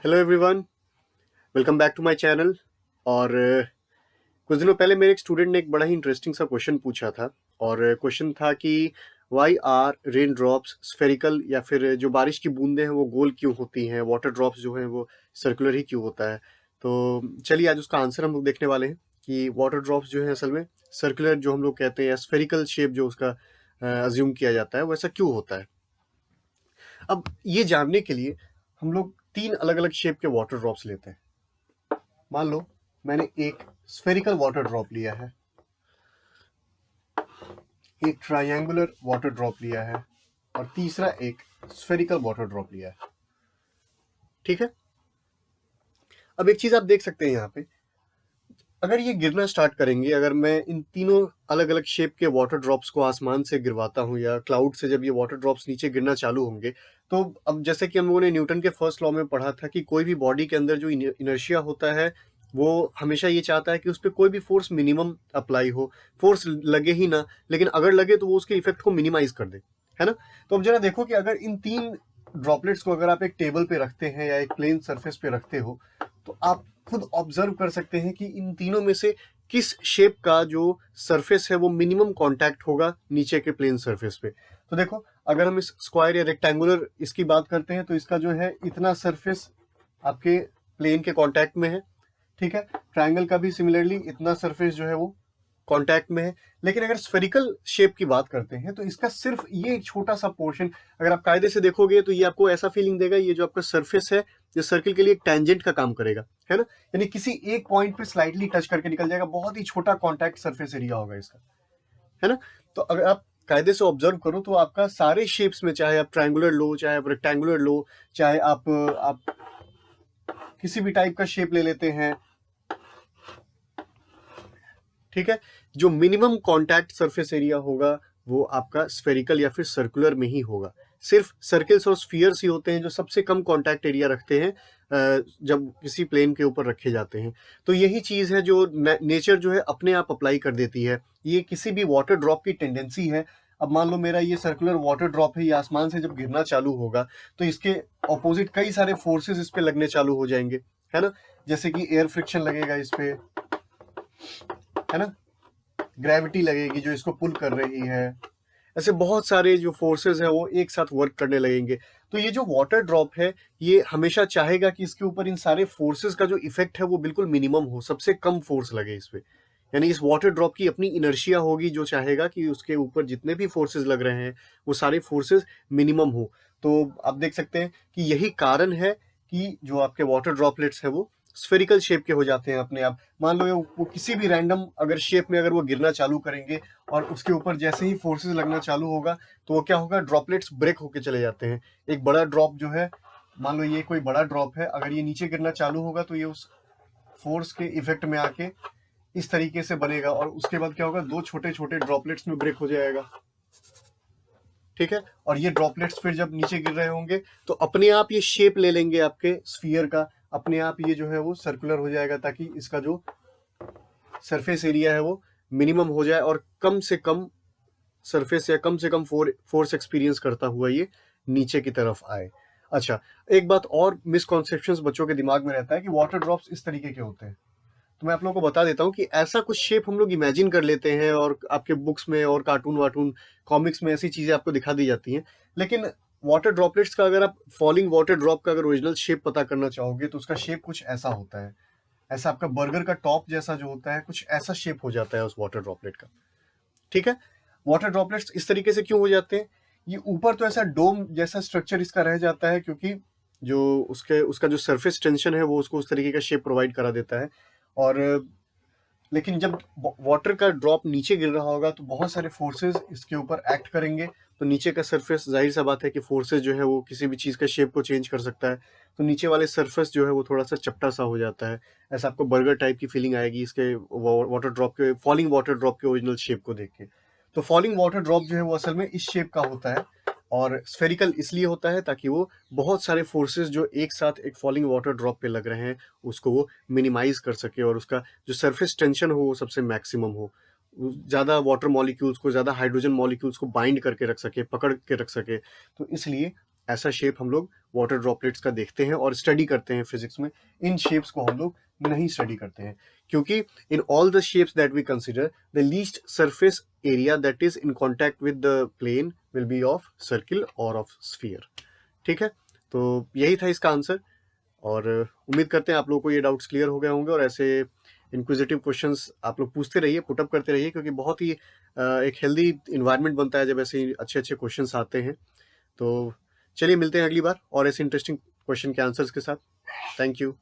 Hello everyone, welcome back to my channel. और कुछ दिनों पहले मेरे एक स्टूडेंट ने एक बड़ा ही इंटरेस्टिंग सा क्वेश्चन पूछा था। और क्वेश्चन था कि why are rain drops spherical, या फिर जो बारिश की बूंदें हैं वो गोल क्यों होती हैं, वाटर ड्रॉप्स जो हैं वो सर्कुलर ही क्यों होता है। तो चलिए आज उसका आंसर हम लोग देखने वाले हैं कि वाटर ड्रॉप्स जो हैं असल में सर्कुलर जो हम लोग कहते हैं, स्फेरिकल शेप जो उसका अज्यूम किया जाता है, वैसा क्यों होता है। अब ये जानने के लिए हम लोग तीन अलग अलग शेप के वाटर ड्रॉप्स लेते हैं। मान लो मैंने एक स्फेरिकल वाटर ड्रॉप लिया है, एक ट्रायंगुलर वाटर ड्रॉप लिया है, और तीसरा एक स्फेरिकल वाटर ड्रॉप लिया है। ठीक है। अब एक चीज आप देख सकते हैं यहाँ पे, अगर ये गिरना स्टार्ट करेंगे, अगर मैं इन तीनों अलग अलग शेप के वाटर ड्रॉप्स को आसमान से गिरवाता हूँ या क्लाउड से जब ये वाटर ड्रॉप्स नीचे गिरना चालू होंगे, तो अब जैसे कि हम लोगों ने न्यूटन के फर्स्ट लॉ में पढ़ा था कि कोई भी बॉडी के अंदर जो इनर्शिया होता है वो हमेशा ये चाहता है कि उस पर कोई भी फोर्स मिनिमम अप्लाई हो, फोर्स लगे ही ना, लेकिन अगर लगे तो वो उसके इफेक्ट को मिनिमाइज कर दे, है ना। तो अब जरा देखो कि अगर इन तीन ड्रॉपलेट्स को अगर आप एक टेबल पे रखते हैं या एक प्लेन सरफेस पे रखते हो, तो आप खुद ऑब्जर्व कर सकते हैं कि इन तीनों में से किस शेप का जो सरफेस है वो मिनिमम कांटेक्ट होगा नीचे के प्लेन सरफेस पे। तो देखो, अगर हम इस स्क्वायर या रेक्टेंगुलर इसकी बात करते हैं तो इसका जो है इतना सरफेस आपके प्लेन के कांटेक्ट में है। ठीक है। ट्रायंगल का भी सिमिलरली इतना सरफेस जो है वो कांटेक्ट में है। लेकिन अगर स्फेरिकल शेप की बात करते हैं तो इसका सिर्फ ये एक छोटा सा पोर्शन, अगर आप कायदे से देखोगे तो ये आपको ऐसा फीलिंग देगा, ये जो आपका सरफेस है ये सर्किल के लिए एक टेंजेंट का काम करेगा, है ना। यानी किसी एक पॉइंट पे स्लाइटली टच करके निकल जाएगा, बहुत ही छोटा कॉन्टैक्ट सरफेस एरिया होगा इसका, है ना। तो अगर आप कायदे से ऑब्जर्व करो तो आपका सारे शेप्स में, चाहे आप ट्रायंगुलर लो, चाहे आप रेक्टेंगुलर लो, चाहे आप किसी भी टाइप का शेप ले लेते हैं, ठीक है, जो मिनिमम कांटेक्ट सरफेस एरिया होगा वो आपका स्फेरिकल या फिर सर्कुलर में ही होगा। सिर्फ सर्कल्स और स्फीयर्स ही होते हैं जो सबसे कम कांटेक्ट एरिया रखते हैं जब किसी प्लेन के ऊपर रखे जाते हैं। तो यही चीज है जो नेचर जो है अपने आप अप्लाई कर देती है। ये किसी भी वाटर ड्रॉप की टेंडेंसी है। अब मान लो मेरा ये सर्कुलर वाटर ड्रॉप है, ये आसमान से जब गिरना चालू होगा तो इसके ऑपोजिट कई सारे फोर्सेस इस पे लगने चालू हो जाएंगे, है ना। जैसे कि एयर फ्रिक्शन लगेगा इस पे, है ना, ग्रेविटी लगेगी जो इसको पुल कर रही है, ऐसे बहुत सारे जो फोर्सेस हैं वो एक साथ वर्क करने लगेंगे। तो ये जो वाटर ड्रॉप है ये हमेशा चाहेगा कि इसके ऊपर इन सारे फोर्सेस का जो इफेक्ट है वो बिल्कुल मिनिमम हो, सबसे कम फोर्स लगे इस पे। यानी इस वाटर ड्रॉप की अपनी इनर्शिया होगी जो चाहेगा कि उसके ऊपर जितने भी फोर्सेस लग रहे हैं वो सारे फोर्सेस मिनिमम हो। तो आप देख सकते हैं कि यही कारण है कि जो आपके वाटर ड्रॉपलेट्स है वो स्फेरिकल शेप के हो जाते हैं अपने आप। मान लो वो किसी भी रैंडम अगर शेप में अगर वो गिरना चालू करेंगे और उसके ऊपर जैसे ही फोर्सेस लगना चालू होगा तो वो क्या होगा, ड्रॉपलेट्स ब्रेक होके चले जाते हैं। एक बड़ा ड्रॉप जो है, मान लो ये कोई बड़ा ड्रॉप है, अगर ये नीचे गिरना चालू होगा तो ये उस फोर्स के इफेक्ट में आके इस तरीके से बनेगा, और उसके बाद क्या होगा, दो छोटे छोटे ड्रॉपलेट्स में ब्रेक हो जाएगा। ठीक है। और ये ड्रॉपलेट्स फिर जब नीचे गिर रहे होंगे तो अपने आप ये शेप ले लेंगे आपके स्फीयर का, अपने आप ये जो है वो सर्कुलर हो जाएगा ताकि इसका जो सरफेस एरिया है वो मिनिमम हो जाए और कम से कम सरफेस या कम से कम फोर्स एक्सपीरियंस करता हुआ ये नीचे की तरफ आए। अच्छा, एक बात और मिसकॉन्सेप्शन बच्चों के दिमाग में रहता है कि वाटर ड्रॉप्स इस तरीके के होते हैं। तो मैं आप लोगों को बता देता हूँ कि ऐसा कुछ शेप हम लोग इमेजिन कर लेते हैं और आपके बुक्स में और कार्टून वार्टून कॉमिक्स में ऐसी चीजें आपको दिखा दी जाती हैं। लेकिन वाटर ड्रॉपलेट्स का अगर आप फॉलिंग वाटर ड्रॉप का अगर ओरिजिनल शेप पता करना चाहोगे तो उसका शेप कुछ ऐसा होता है। ऐसा आपका बर्गर का टॉप जैसा जो होता है, कुछ ऐसा शेप हो जाता है उस वाटर ड्रॉपलेट का। ठीक है। वाटर ड्रॉपलेट्स इस तरीके से क्यों हो जाते हैं, ये ऊपर तो ऐसा डोम जैसा स्ट्रक्चर इसका रह जाता है क्योंकि जो उसका जो सरफेस टेंशन है वो उसको उस तरीके का शेप प्रोवाइड करा देता है। और लेकिन जब वाटर का ड्रॉप नीचे गिर रहा होगा तो बहुत सारे फोर्सेस इसके ऊपर एक्ट करेंगे, तो नीचे का सरफेस, जाहिर सा बात है कि फोर्सेस जो है वो किसी भी चीज़ का शेप को चेंज कर सकता है, तो नीचे वाले सरफेस जो है वो थोड़ा सा चपटा सा हो जाता है। ऐसा आपको बर्गर टाइप की फीलिंग आएगी इसके वाटर ड्रॉप के, फॉलिंग वाटर ड्रॉप के ओरिजिनल शेप को देख के। तो फॉलिंग वाटर ड्रॉप जो है वो असल में इस शेप का होता है, और स्फेरिकल इसलिए होता है ताकि वो बहुत सारे फोर्सेस जो एक साथ एक फॉलिंग वाटर ड्रॉप पे लग रहे हैं उसको वो मिनिमाइज कर सके और उसका जो सरफेस टेंशन हो वो सबसे मैक्सिमम हो, ज़्यादा वाटर मॉलिक्यूल्स को, ज़्यादा हाइड्रोजन मॉलिक्यूल्स को बाइंड करके रख सके, पकड़ के रख सके। तो इसलिए ऐसा शेप हम लोग वाटर ड्रॉपलेट्स का देखते हैं और स्टडी करते हैं फिजिक्स में। इन शेप्स को हम लोग नहीं स्टडी करते हैं, क्योंकि in all the shapes that we consider the least surface area that is in contact with the plane will be of circle और ऑफ स्फीयर। ठीक है, तो यही था इसका आंसर, और उम्मीद करते हैं आप लोगों को ये डाउट्स क्लियर हो गए होंगे, और ऐसे इंक्विजिटिव क्वेश्चंस आप लोग पूछते रहिए, पुटअप करते रहिए, क्योंकि बहुत ही एक हेल्दी इन्वायरमेंट बनता है जब ऐसे अच्छे अच्छे क्वेश्चंस आते हैं। तो चलिए मिलते हैं अगली बार और ऐसे इंटरेस्टिंग क्वेश्चन के आंसर्स के साथ। Thank you.